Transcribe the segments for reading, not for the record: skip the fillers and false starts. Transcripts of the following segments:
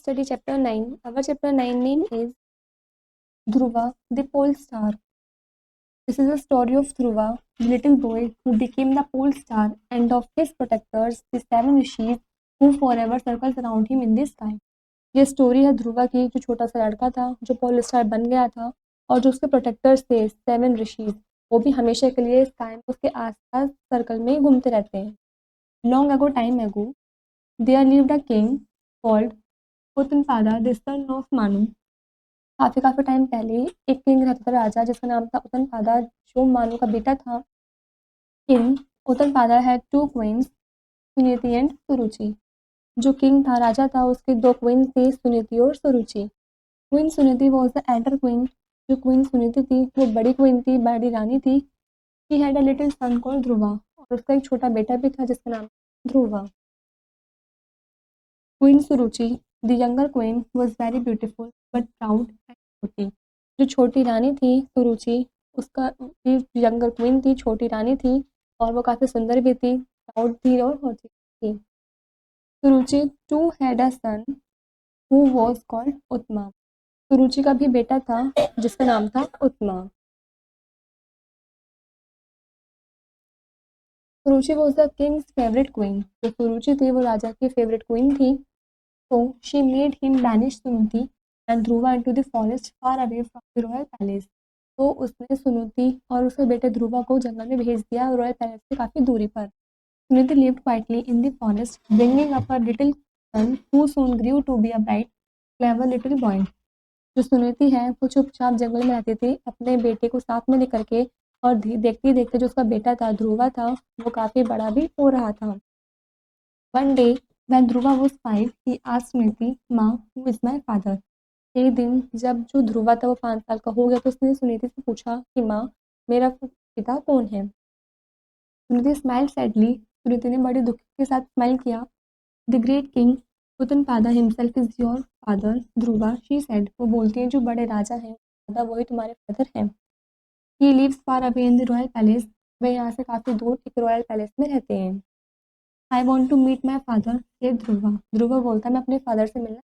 study chapter 9. Our chapter 9 name is Dhruva, the pole star. This is the story of Dhruva, the little boy who became the pole star, and of his protectors, the seven rishis, who forever circles around him in the sky. ये story है ध्रुवा की, जो छोटा सा लड़का था जो pole star बन गया था, और जो उसके प्रोटेक्टर्स थे सेवन ऋषिज, वो भी हमेशा के लिए स्काई में उसके आसपास सर्कल में घूमते रहते हैं. Long ago time ago there lived a king called Uttanapada the son of Manu. काफ़ी टाइम पहले एक किंग रहता था, राजा, जिसका नाम था उत्तनपादा, जो मानु का बेटा था. King Uttanapada had two queens, Suniti and Suruchi. जो किंग था, राजा था, उसके दो क्वीन थी, सुनीति और Suruchi. Queen Suniti was the elder queen. जो क्वीन सुनीति थी वो बड़ी क्वीन थी, बड़ी रानी थी. She had a little son called Dhruva, और उसका एक छोटा बेटा भी था जिसका नाम Dhruva. Queen Suruchi the younger queen was very beautiful but proud and छोटी. जो छोटी रानी थी सुरुचि, उसका यंगर क्वीन थी, छोटी रानी थी, और वो काफ़ी सुंदर भी थी, प्राउड थी और होती थी. Suruchi too had a son who was called Uttama. Suruchi का भी बेटा था जिसका नाम था Uttama. Suruchi was the king's favourite queen. जो सुरुचि थी वो राजा की फेवरेट क्वीन थी. So she made him banish Sunuti and Dhruva into the forest far away from the royal palace. तो उसने सुनुति और उसके बेटे ध्रुवा को जंगल में भेज दिया, रॉयल पैलेस से काफ़ी दूरी पर. Suniti lived quietly in the forest, bringing up her little son, who soon grew to be a bright, clever little boy. जो सुनीति है वो चुपचाप जंगल में रहती थी अपने बेटे को साथ में लेकर के, और देखते ही देखते जो उसका बेटा था ध्रुवा था वो काफ़ी बड़ा भी हो रहा था. One day when Dhruva was 5, he asked Smriti, "माँ, who is my father?" एक दिन जब जो ध्रुवा था वो 5 साल का हो गया तो उसने सुनीति से पूछा कि माँ, मेरा पिता कौन है. Suniti smile sadly. सुनीति ने बड़ी दुख के साथ स्माइल किया. The great king Uttanapada himself is your father Dhruva, she said. वो बोलती है जो बड़े राजा हैं दादा वही तुम्हारे फादर हैं. He lives far away in the royal palace. वे यहाँ से काफ़ी दूर एक रॉयल पैलेस में रहते हैं. I want to meet my father, ये ध्रुवा. ध्रुवा बोलता है मैं अपने फादर से मिलना.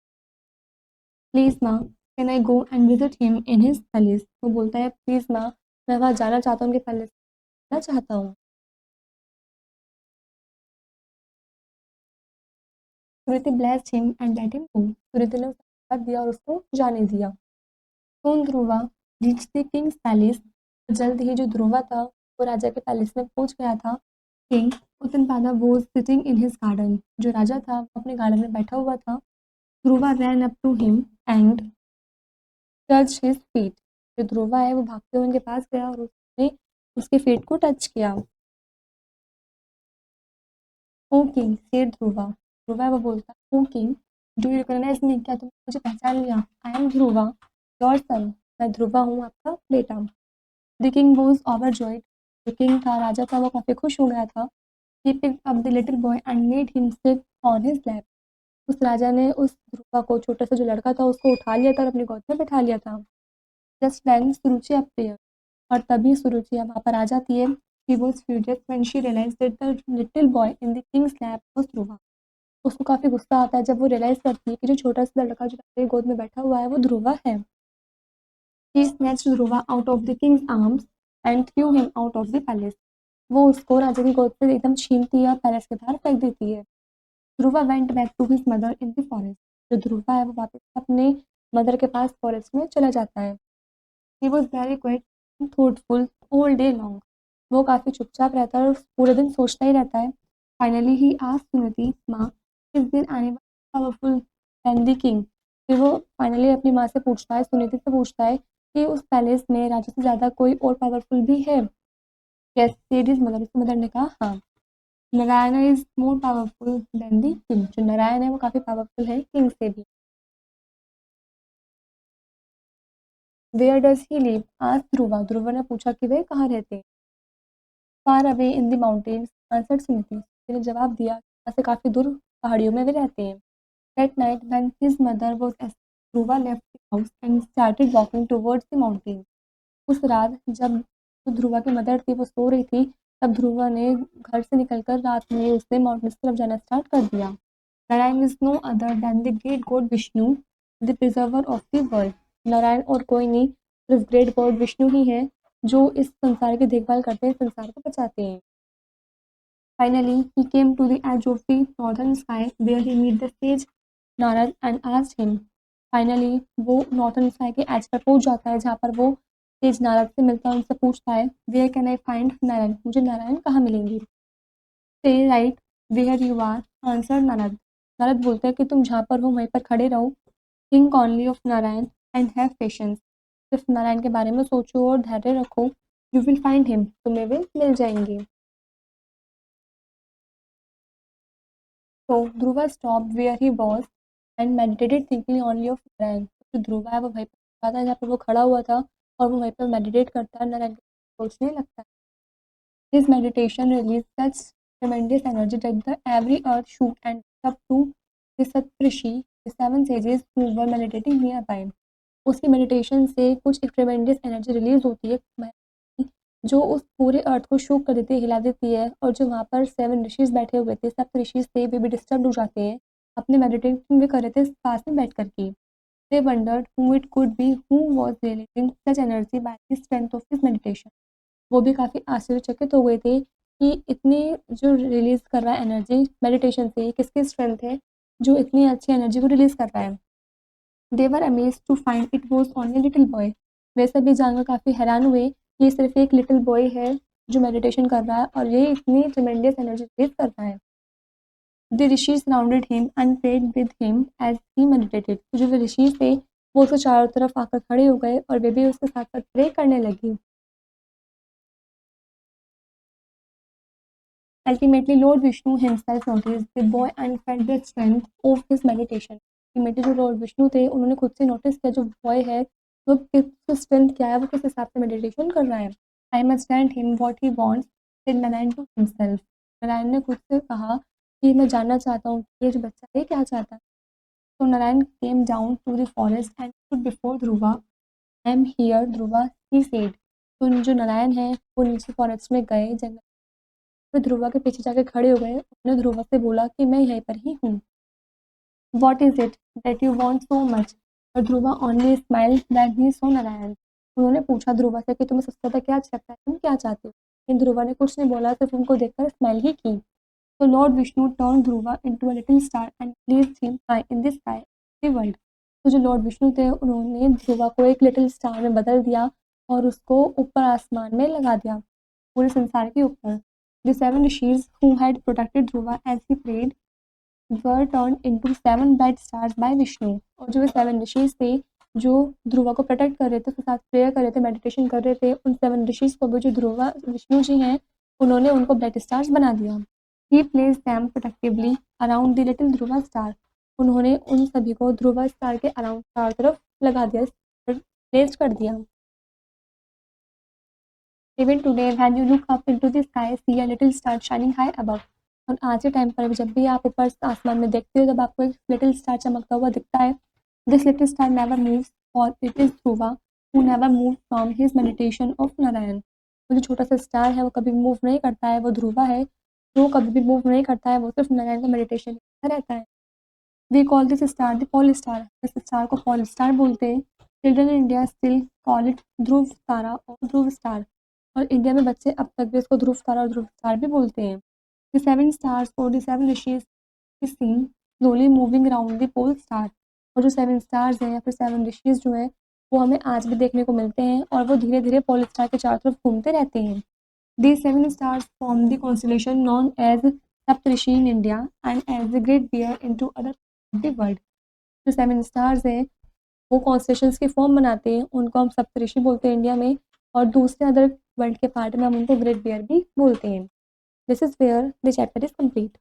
प्लीज़ माँ, can I go and visit him in his palace. वो बोलता है प्लीज़ माँ, मैं वहाँ जाना चाहता हूँ, उनके पैलेस जाना चाहता हूँ. Suriti blessed him and let him go. Suriti ने उसे आशीर्वाद दिया और उसको जाने दिया. Soon Dhruva reach the king's palace. जल्द ही जो ध्रुवा था वो राजा के पैलेस में पहुँच गया था. King Uttanapada was sitting in his garden. जो राजा था वो अपने गार्डन में बैठा हुआ था. Dhruva ran up to him and touch his feet. जो ध्रुवा है वो भागते हुए उनके पास गया और उसने उसके फीट को टच किया. O king said Dhruva. Dhruva है वो बोलता है oh king, do you recognise me, क्या तुमने मुझे पहचान लिया. I am Dhruva your son, मैं ध्रुवा हूँ आपका बेटा. The king was overjoyed. जो किंग था, राजा था, वो काफ़ी खुश हो गया था. He picked up the little boy and made him sit on his lap. उस राजा ने उस ध्रुवा को, छोटा सा जो लड़का था, उसको उठा लिया था और अपनी गोद में बैठा लिया था. Just then Suruchi appeared. और तभी सुरुचि वहाँ पर आ जाती है. She was furious when she realised that the little boy in the king's lap was Dhruva. उसको काफ़ी गुस्सा आता है जब वो रियलाइज़ करती है कि जो छोटा सा लड़का जो राजा की गोद में बैठा हुआ है वो ध्रुवा है. She snatched Dhruva out of the king's arms and threw him out of the palace. वो उसको राजा की गोद से एकदम छीनती है और पैलेस के बाहर फेंक देती है. Dhruva went back to his mother in the forest. जो ध्रुवा है वो वापस अपने मदर के पास फॉरेस्ट में चला जाता है. He was very quite thoughtful all day long. वो काफ़ी चुपचाप रहता है और पूरे दिन सोचता ही रहता है. फाइनली ही आस्क्ड सुनीति, माँ, is there anyone powerful then the king. फिर वो फाइनली अपनी माँ से पूछता है, सुनीति से पूछता है कि उस पैलेस में राजा से ज़्यादा कोई और पावरफुल भी है. Yes said his mother. उसकी मदर ने कहा हाँ, Narayan is more powerful then the king. जो नारायण है वो काफ़ी पावरफुल है किंग से भी. वेयर डज ही लिव, आज ध्रुवा. ध्रुवा ने पूछा कि वे कहाँ रहते हैं. फार away in the mountains, answered Suniti. उसने जवाब दिया यहाँ से काफ़ी दूर पहाड़ियों में वे रहते हैं. That night when his mother was asleep, Dhruva left the house and started walking towards the mountain. उस रात जब जो ध्रुवा की मदर थी वो सो रही थी, तब ध्रुवा ने घर से निकलकर रात में उसने माउंटेन्स की तरफ जाना स्टार्ट कर दिया. Narayan is no other then the great God Vishnu, the preserver of the world. Narayan और कोई नहीं, सिर्फ ग्रेट गॉड विष्णु ही है जो इस संसार की देखभाल करते हैं, संसार को बचाते हैं। Finally he came to the edge of the northern sky where he meet the sage Narad and asked him. Finally वो नॉर्दर्न स्काई के एज पर पहुंच जाता है जहाँ पर वो सेज नारद से मिलता है, उनसे पूछता है where can I find Narayan, मुझे नारायण कहाँ मिलेंगी। से right where you are answer Narad. Narad बोलते हैं कि तुम जहाँ पर हो वहीं पर खड़े रहो। Think only of Narayan and have patience. सिर्फ नारायण के बारे में सोचो और धैर्य रखो। यू विल फाइंड हिम, तुम्हें वे मिल जाएंगे। तो Dhruva stop where he was and meditated thinking only of Narayan. जो ध्रुवा है वो वहीं पर था जहाँ पर वो खड़ा हुआ था और वो वहीं पर मेडिटेट करता है, नारायण को सोचने लगता है। His meditation released such tremendous energy that the every earth shook and up to the Saptarishi, the seven sages who were meditating nearby. उसकी मेडिटेशन से कुछ एक ट्रेमेंडस एनर्जी रिलीज होती है जो उस पूरे अर्थ को शूक कर देती है, हिला देती है, और जो वहाँ पर 7 ऋषिज बैठे हुए थे, सप्त ऋषिज थे, वे भी डिस्टर्ब हो जाते हैं, अपने मेडिटेशन भी कर रहे थे पास में बैठ कर के। They wondered who it could be who was releasing such energy by the strength of his meditation. वो भी काफ़ी आश्चर्यचकित हो गए थे कि इतनी जो रिलीज़ कर रहा है एनर्जी मेडिटेशन से, किसकी स्ट्रेंथ है जो इतनी अच्छी एनर्जी को रिलीज़ कर रहा है। They were amazed to find it was only little boy. वे सभी जानकर काफ़ी हैरान हुए कि ये सिर्फ एक लिटिल बॉय है जो मेडिटेशन कर रहा है और ये इतनी ट्रेमेंडस एनर्जी रिलीज कर रहा है। The rishi surrounded him and prayed with him as he meditated. जो वे ऋषि थे वो उसके चारों तरफ आकर खड़े हो गए और वे भी उसके साथ साथ प्रे करने लगे। Ultimately, Lord Vishnu himself noticed the boy and felt the strength of his meditation. Ultimately, जो लॉर्ड विष्णु थे उन्होंने खुद से नोटिस किया जो बॉय है वो किस स्ट्रेंथ क्या है, वो किस हिसाब से मेडिटेशन कर रहा है। I must grant him what he wants, said Narayan to himself. Narayan ने खुद से कहा कि मैं जानना चाहता हूँ कि ये जो बच्चा है क्या चाहता है। तो Narayan came down to the forest and stood before Dhruva. I am here Dhruva, he said. तो जो नारायण है वो नीचे फॉरेस्ट में गए, जंगल वे ध्रुवा के पीछे जाके खड़े हो गए। उन्होंने ध्रुवा से बोला कि मैं यहीं पर ही हूँ। What is it that you want so much, और Dhruva only smile that he सो नारायण। उन्होंने पूछा ध्रुवा से कि तुम्हें सबसे ज़्यादा क्या अच्छा लगता है, तुम क्या चाहते हो। लेकिन ध्रुवा ने कुछ नहीं बोला, सिर्फ उनको देखकर स्माइल ही की। तो lord Vishnu turn Dhruva into a little star and placed him high in the sky the world. तो जो लॉर्ड विष्णु थे उन्होंने ध्रुवा को एक लिटिल स्टार में बदल दिया और उसको ऊपर आसमान में लगा दिया, पूरे संसार के ऊपर। The 7 rishis who had protected Dhruva as he prayed were turned into 7 bright stars by Vishnu। और जो 7 ऋषिज थे जो ध्रुवा को प्रोटेक्ट कर रहे थे, उसके साथ प्रेयर कर रहे थे, मेडिटेशन कर रहे थे, उन 7 ऋषिज को भी जो ध्रुवा विष्णु जी हैं उन्होंने उनको ब्राइट स्टार्स बना दिया। He place them protectively around the little Dhruva star. उन्होंने उन सभी को ध्रुवा स्टार के अराउंड चारों तरफ लगा दिया, प्लेस कर दिया। Even today, when you look up into the sky, see a little star shining high above। और आज के टाइम पर जब भी आप ऊपर आसमान में देखते हो तब आपको एक लिटिल स्टार चमकता हुआ दिखता है। This little star never moves और it is Dhruva who never move from his meditation of Narayan. वो जो छोटा सा स्टार है वो कभी मूव नहीं करता है, वो ध्रुवा है जो कभी भी मूव नहीं करता है, वो सिर्फ नारायण का मेडिटेशन करता रहता है। We call this star the pole star. इस स्टार को पोल स्टार बोलते हैं। Children in India still call it Dhruv Tara और ध्रुव स्टार। और इंडिया में बच्चे अब तक भी इसको ध्रुव तारा और ध्रुव स्टार भी बोलते हैं। द 7 स्टार्स और the 7 rishis is seen slowly moving around the pole star. और जो 7 स्टार्स हैं या फिर 7 ऋषिज जो हैं वो हमें आज भी देखने को मिलते हैं और वो धीरे धीरे पोल स्टार के चारों तरफ घूमते रहते हैं। These 7 stars form the constellation known as Saptarishi in India and as the Great Bear into other the world। जो 7 stars हैं वो कॉन्स्टेलेशंस के फॉर्म बनाते हैं, उनको हम सप्तऋषि बोलते हैं इंडिया में, और दूसरे अदर वर्ल्ड के पार्ट में हम उनको ग्रेट बियर भी बोलते हैं। This is where the chapter is complete.